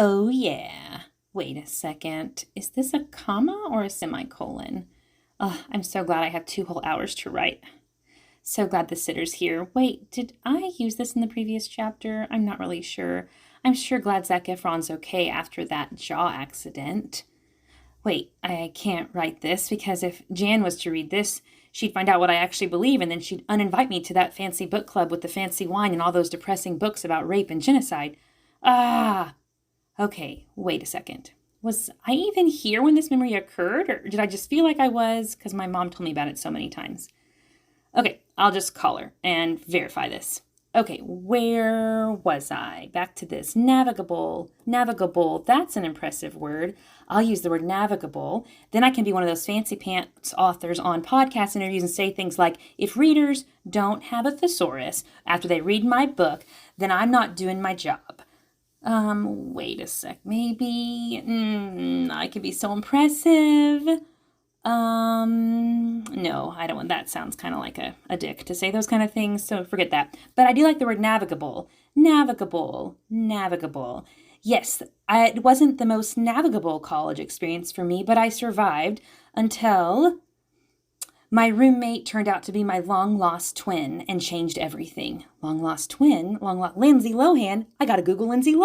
Oh, yeah. Wait a second. Is this a comma or a semicolon? Oh, I'm so glad I have 2 whole hours to write. So glad the sitter's here. Wait, did I use this in the previous chapter? I'm not really sure. I'm sure glad Zac Efron's okay after that jaw accident. Wait, I can't write this because if Jan was to read this, she'd find out what I actually believe and then she'd uninvite me to that fancy book club with the fancy wine and all those depressing books about rape and genocide. Ah! Okay, wait a second. Was I even here when this memory occurred, or did I just feel like I was because my mom told me about it so many times? Okay, I'll just call her and verify this. Okay, where was I? Back to this. Navigable. Navigable. That's an impressive word. I'll use the word navigable. Then I can be one of those fancy pants authors on podcast interviews and say things like, if readers don't have a thesaurus after they read my book, then I'm not doing my job. Wait a sec. Maybe I could be so impressive. No, I don't want that. Sounds kind of like a dick to say those kind of things, so forget that. But I do like the word navigable. Navigable. Navigable. Yes, it wasn't the most navigable college experience for me, but I survived until my roommate turned out to be my long-lost twin and changed everything. Long-lost twin? Lindsay Lohan? I gotta Google Lindsay Lohan.